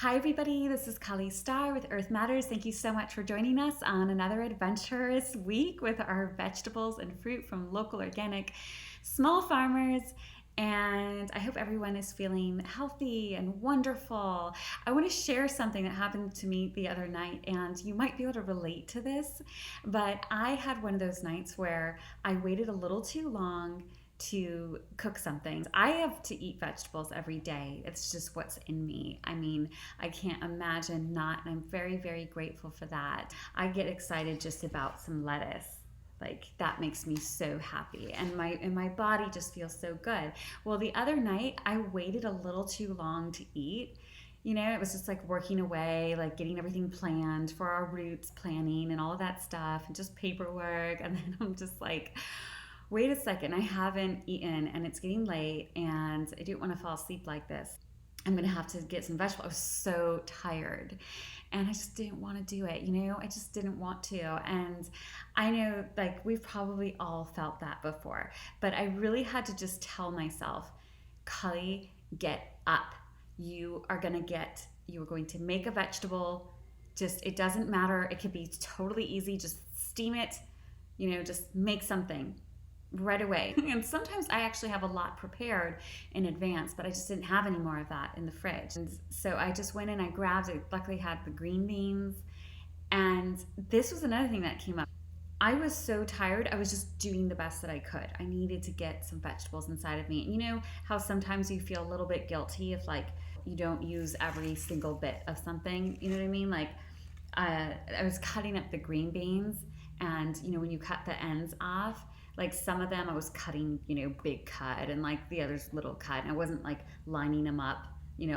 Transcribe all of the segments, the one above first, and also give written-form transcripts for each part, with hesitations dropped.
Hi everybody, this is Kali Starr with Earth Matterz. Thank you so much for joining us on another adventurous week with our vegetables and fruit from local organic small farmers. And I hope everyone is feeling healthy and wonderful. I want to share something that happened to me the other night, and you might be able to relate to this, but I had one of those nights where I waited a little too long to cook something. I have to eat vegetables every day. It's just what's in me. I mean, I can't imagine not, and I'm very, very grateful for that. I get excited just about some lettuce. Like that makes me so happy, and my body just feels so good. Well, the other night I waited a little too long to eat. It was just like working away, like getting everything planned for our roots planning and all of that stuff and just paperwork. And then I'm just like, wait a second, I haven't eaten and it's getting late and I didn't want to fall asleep like this. I'm gonna have to get some vegetables. I was so tired and I just didn't want to do it, I just didn't want to. And I know like we've probably all felt that before, but I really had to just tell myself, Cully, get up. You are going to make a vegetable. Just, it doesn't matter. It could be totally easy. Just steam it, just make something right away. And sometimes I actually have a lot prepared in advance, but I just didn't have any more of that in the fridge. And so I just went and I grabbed it. Luckily had the green beans. And this was another thing that came up. I was so tired. I was just doing the best that I could. I needed to get some vegetables inside of me. And you know how sometimes you feel a little bit guilty if like you don't use every single bit of something, you know what I mean? Like I was cutting up the green beans, and when you cut the ends off, like some of them I was cutting, big cut, and like the others little cut. And I wasn't like lining them up,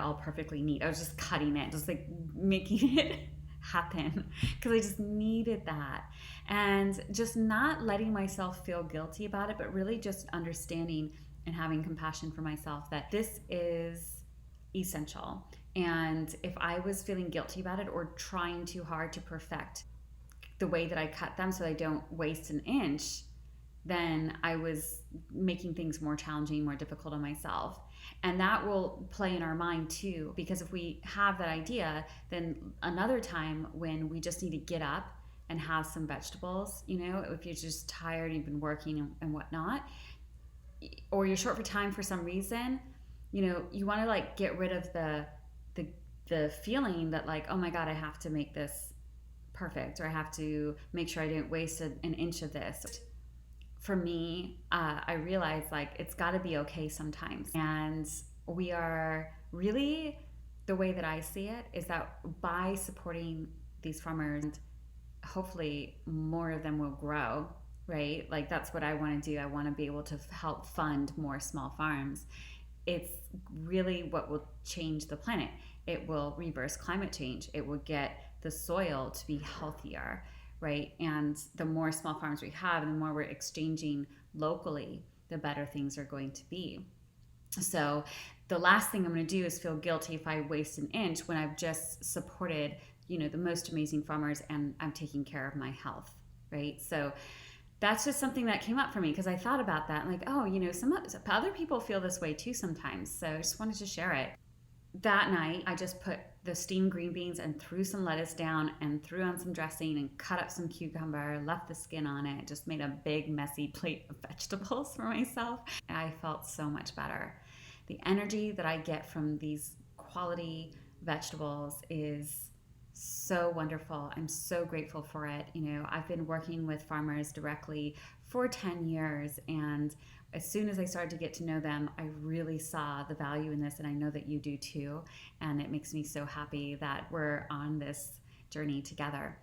all perfectly neat. I was just cutting it, just like making it happen because I just needed that. And just not letting myself feel guilty about it, but really just understanding and having compassion for myself that this is essential. And if I was feeling guilty about it or trying too hard to perfect the way that I cut them so I don't waste an inch, then I was making things more challenging, more difficult on myself. And that will play in our mind too, because if we have that idea, then another time when we just need to get up and have some vegetables, if you're just tired, you've been working and whatnot, or you're short for time for some reason, you want to like get rid of the feeling that like, oh my God, I have to make this perfect, or I have to make sure I didn't waste an inch of this. For me, I realized like it's got to be okay sometimes. And we are really, the way that I see it is that by supporting these farmers, hopefully more of them will grow, right? Like that's what I want to do. I want to be able to help fund more small farms. It's really what will change the planet. It will reverse climate change. It will get the soil to be healthier, right? And the more small farms we have and the more we're exchanging locally, the better things are going to be. So the last thing I'm going to do is feel guilty if I waste an inch when I've just supported, the most amazing farmers and I'm taking care of my health, right? So that's just something that came up for me because I thought about that and like, oh, some other people feel this way too sometimes. So I just wanted to share it. That night, I just put the steamed green beans and threw some lettuce down and threw on some dressing and cut up some cucumber, left the skin on it, just made a big messy plate of vegetables for myself. I felt so much better. The energy that I get from these quality vegetables is so wonderful. I'm so grateful for it. I've been working with farmers directly for 10 years, and as soon as I started to get to know them, I really saw the value in this, and I know that you do too. And it makes me so happy that we're on this journey together.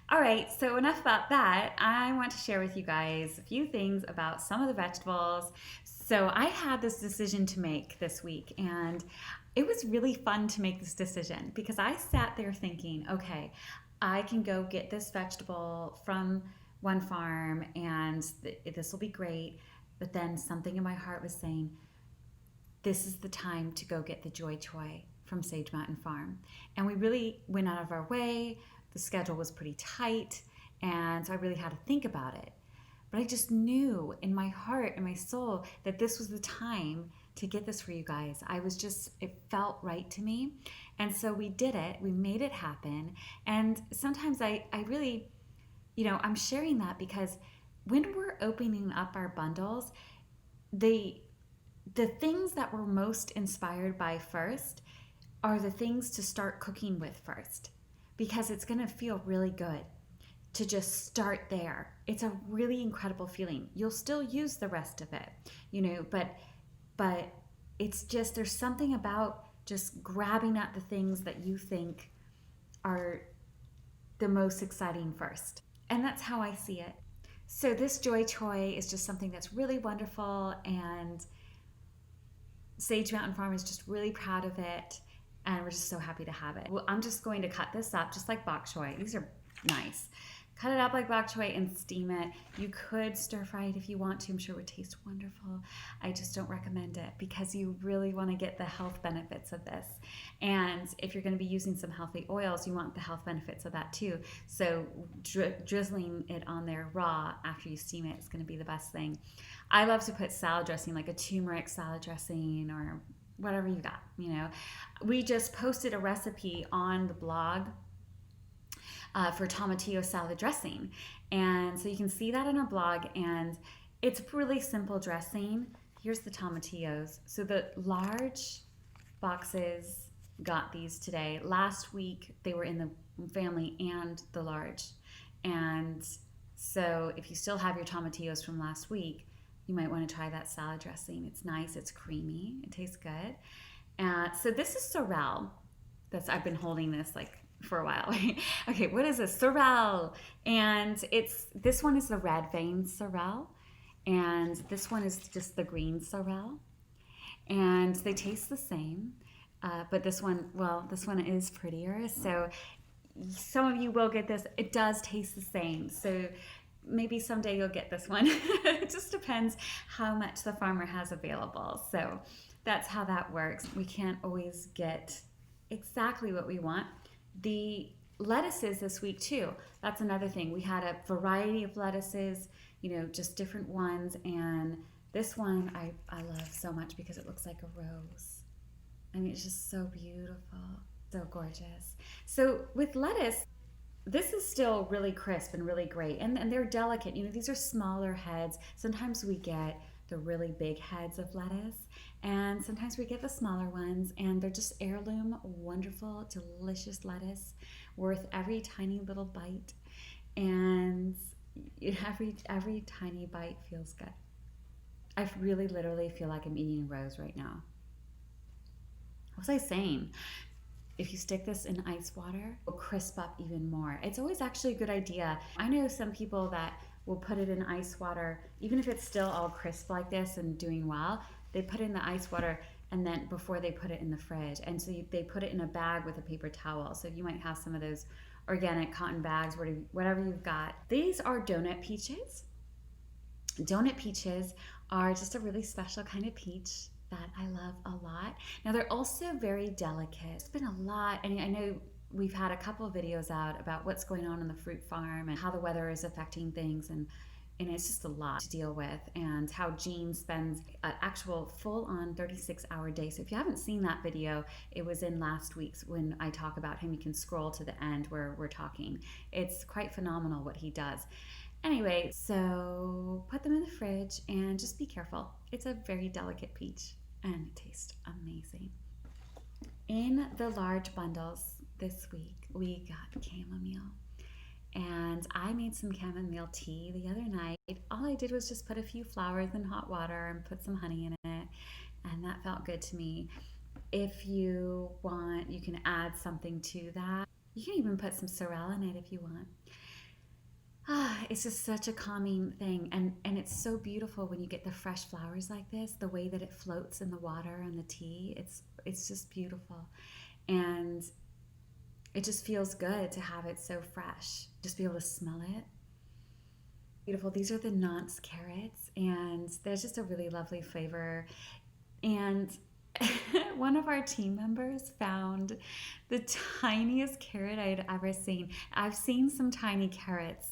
All right, so enough about that. I want to share with you guys a few things about some of the vegetables. So I had this decision to make this week, and it was really fun to make this decision because I sat there thinking, okay, I can go get this vegetable from one farm and this will be great. But then something in my heart was saying, this is the time to go get the Joy Choy from Sage Mountain Farm. And we really went out of our way. The schedule was pretty tight, and so I really had to think about it. But I just knew in my heart and my soul that this was the time to get this for you guys. It felt right to me. And so we did it. We made it happen. And sometimes I really, I'm sharing that because when we're opening up our bundles, the things that we're most inspired by first are the things to start cooking with first, because it's going to feel really good to just start there. It's a really incredible feeling. You'll still use the rest of it, but it's just, there's something about just grabbing at the things that you think are the most exciting first. And that's how I see it. So this Joy Choy is just something that's really wonderful, and Sage Mountain Farm is just really proud of it, and we're just so happy to have it. Well, I'm just going to cut this up just like bok choy. These are nice. Cut it up like bok choy and steam it. You could stir fry it if you want to. I'm sure it would taste wonderful. I just don't recommend it because you really want to get the health benefits of this. And if you're going to be using some healthy oils, you want the health benefits of that too. So drizzling it on there raw after you steam it is going to be the best thing. I love to put salad dressing, like a turmeric salad dressing or whatever you got. We just posted a recipe on the blog for tomatillo salad dressing, and so you can see that on our blog, and it's really simple dressing. Here's the tomatillos. So the large boxes got these today. Last week they were in the family and the large, and so if you still have your tomatillos from last week, you might want to try that salad dressing. It's nice, it's creamy, it tastes good. So this is sorrel. I've been holding this like for a while. Okay, what is this? Sorrel. And this one is the red vein sorrel, and this one is just the green sorrel. And they taste the same, but this one is prettier. So some of you will get this. It does taste the same. So maybe someday you'll get this one. It just depends how much the farmer has available. So that's how that works. We can't always get exactly what we want. The lettuces this week too, that's another thing. We had a variety of lettuces, just different ones, and this one I love so much because it looks like a rose. I mean, it's just so beautiful, so gorgeous. So with lettuce, this is still really crisp and really great, and they're delicate. These are smaller heads. Sometimes we get the really big heads of lettuce, and sometimes we get the smaller ones, and they're just heirloom, wonderful, delicious lettuce, worth every tiny little bite, and every tiny bite feels good. I really literally feel like I'm eating a rose right now. What was I saying? If you stick this in ice water, it will crisp up even more. It's always actually a good idea. I know some people that will put it in ice water, even if it's still all crisp like this and doing well, they put it in the ice water and then before they put it in the fridge. And so they put it in a bag with a paper towel. So you might have some of those organic cotton bags, whatever you've got. These are donut peaches. Donut peaches are just a really special kind of peach that I love a lot. Now they're also very delicate. It's been a lot, and I know we've had a couple of videos out about what's going on the fruit farm and how the weather is affecting things, and it's just a lot to deal with, and how Gene spends an actual full-on 36-hour day. So if you haven't seen that video, it was in last week's when I talk about him. You can scroll to the end where we're talking. It's quite phenomenal what he does. Anyway, so put them in the fridge and just be careful. It's a very delicate peach and it tastes amazing. In the large bundles this week, we got chamomile. And I made some chamomile tea the other night. All I did was just put a few flowers in hot water and put some honey in it, and that felt good to me. If you want, you can add something to that. You can even put some sorrel in it if you want. It's just such a calming thing, and it's so beautiful when you get the fresh flowers like this, the way that it floats in the water and the tea. It's just beautiful, and it just feels good to have it so fresh. Just be able to smell it. Beautiful. These are the Nance carrots, and there's just a really lovely flavor. And one of our team members found the tiniest carrot I had ever seen. I've seen some tiny carrots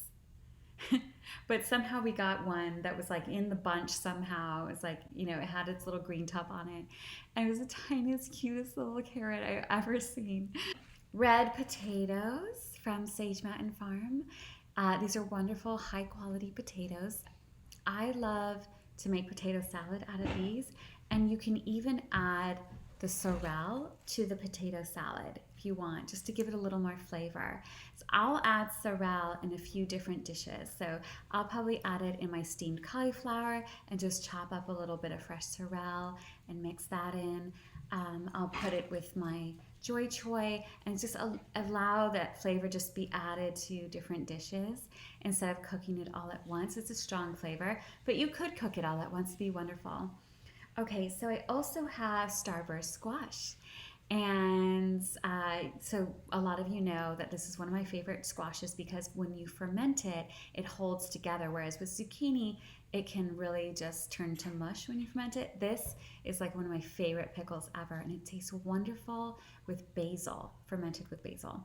But somehow we got one that was like in the bunch somehow. It was like, you know, it had its little green top on it. And it was the tiniest, cutest little carrot I've ever seen. Red potatoes from Sage Mountain Farm. These are wonderful, high quality potatoes. I love to make potato salad out of these, and you can even add the sorrel to the potato salad if you want, just to give it a little more flavor. So I'll add sorrel in a few different dishes. So I'll probably add it in my steamed cauliflower and just chop up a little bit of fresh sorrel and mix that in. I'll put it with my joy choy and just allow that flavor just be added to different dishes instead of cooking it all at once. It's a strong flavor, but you could cook it all at once to be wonderful. Okay, so I also have starburst squash. And so a lot of you know that this is one of my favorite squashes because when you ferment it, it holds together. Whereas with zucchini, it can really just turn to mush when you ferment it. This is like one of my favorite pickles ever, and it tastes wonderful with basil, fermented with basil.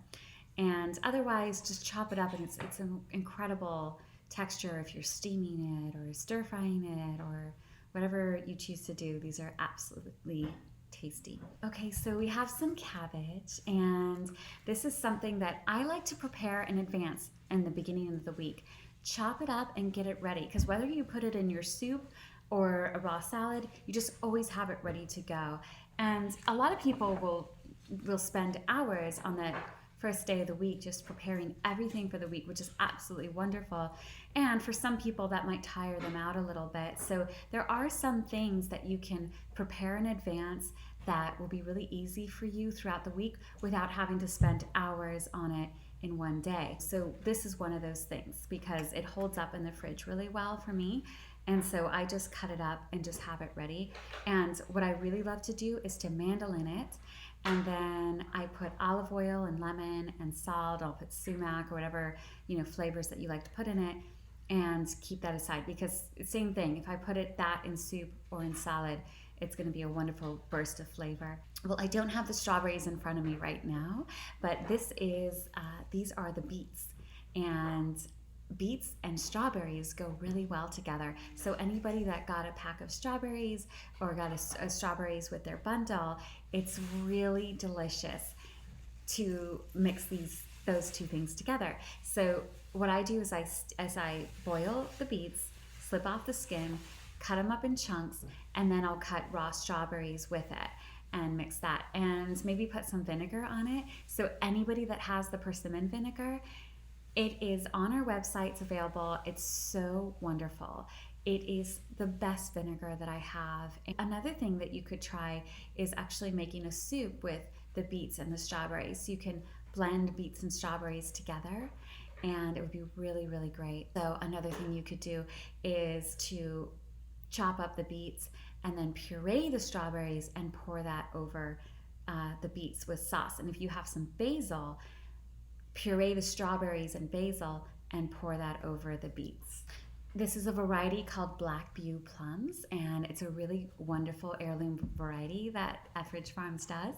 And otherwise, just chop it up, and it's an incredible texture if you're steaming it or stir frying it or whatever you choose to do. These are absolutely tasty. Okay, so we have some cabbage, and this is something that I like to prepare in advance in the beginning of the week. Chop it up and get it ready, because whether you put it in your soup or a raw salad, you just always have it ready to go. And a lot of people will spend hours on the first day of the week just preparing everything for the week, which is absolutely wonderful. And for some people that might tire them out a little bit. So there are some things that you can prepare in advance that will be really easy for you throughout the week without having to spend hours on it in one day. So this is one of those things because it holds up in the fridge really well for me. And so I just cut it up and just have it ready. And what I really love to do is to mandolin it. And then I put olive oil and lemon and salt. I'll put sumac or whatever, flavors that you like to put in it, and keep that aside because same thing. If I put that in soup or in salad, it's going to be a wonderful burst of flavor. Well, I don't have the strawberries in front of me right now, but these are the beets, and beets and strawberries go really well together. So anybody that got a pack of strawberries or got a strawberries with their bundle, it's really delicious to mix those two things together. So what I do is as I boil the beets, slip off the skin, cut them up in chunks, and then I'll cut raw strawberries with it and mix that and maybe put some vinegar on it. So anybody that has the persimmon vinegar, it is on our website. It's available. It's so wonderful. It is the best vinegar that I have. Another thing that you could try is actually making a soup with the beets and the strawberries. So you can blend beets and strawberries together, and it would be really, really great. So another thing you could do is to chop up the beets and then puree the strawberries and pour that over the beets with sauce. And if you have some basil, puree the strawberries and basil and pour that over the beets. This is a variety called Black Bew plums, and it's a really wonderful heirloom variety that Ethridge Farms does.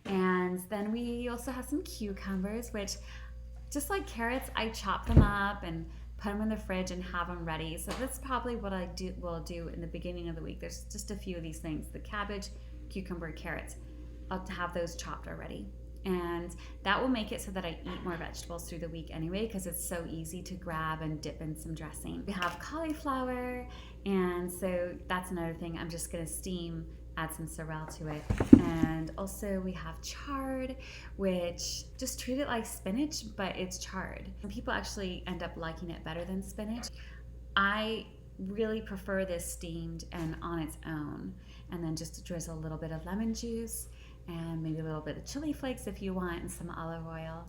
And then we also have some cucumbers, which, just like carrots, I chop them up and put them in the fridge and have them ready. So that's probably what will do in the beginning of the week. There's just a few of these things: the cabbage, cucumber, carrots. I'll have those chopped already. And that will make it so that I eat more vegetables through the week anyway, because it's so easy to grab and dip in some dressing. We have cauliflower, and so that's another thing. I'm just going to steam, add some sorrel to it. And also we have chard, which just treat it like spinach, but it's chard. And people actually end up liking it better than spinach. I really prefer this steamed and on its own, and then just drizzle a little bit of lemon juice and maybe a little bit of chili flakes if you want, and some olive oil.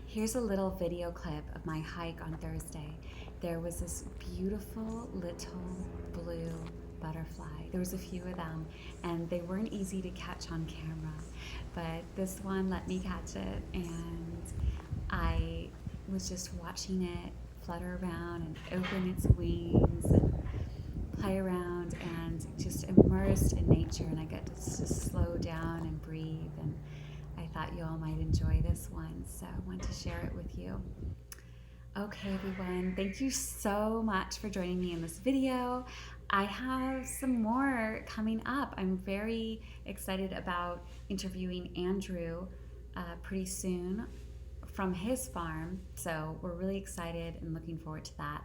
Here's a little video clip of my hike on Thursday. There was this beautiful little blue butterfly. There was a few of them, and they weren't easy to catch on camera, but this one let me catch it, and I was just watching it flutter around and open its wings and play around and just immersed in nature, and I get to just slow down and breathe, and I thought you all might enjoy this one, so I want to share it with you. Okay, everyone, thank you so much for joining me in this video. I have some more coming up. I'm very excited about interviewing Andrew pretty soon from his farm. So we're really excited and looking forward to that.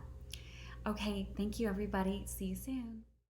Okay, thank you, everybody. See you soon.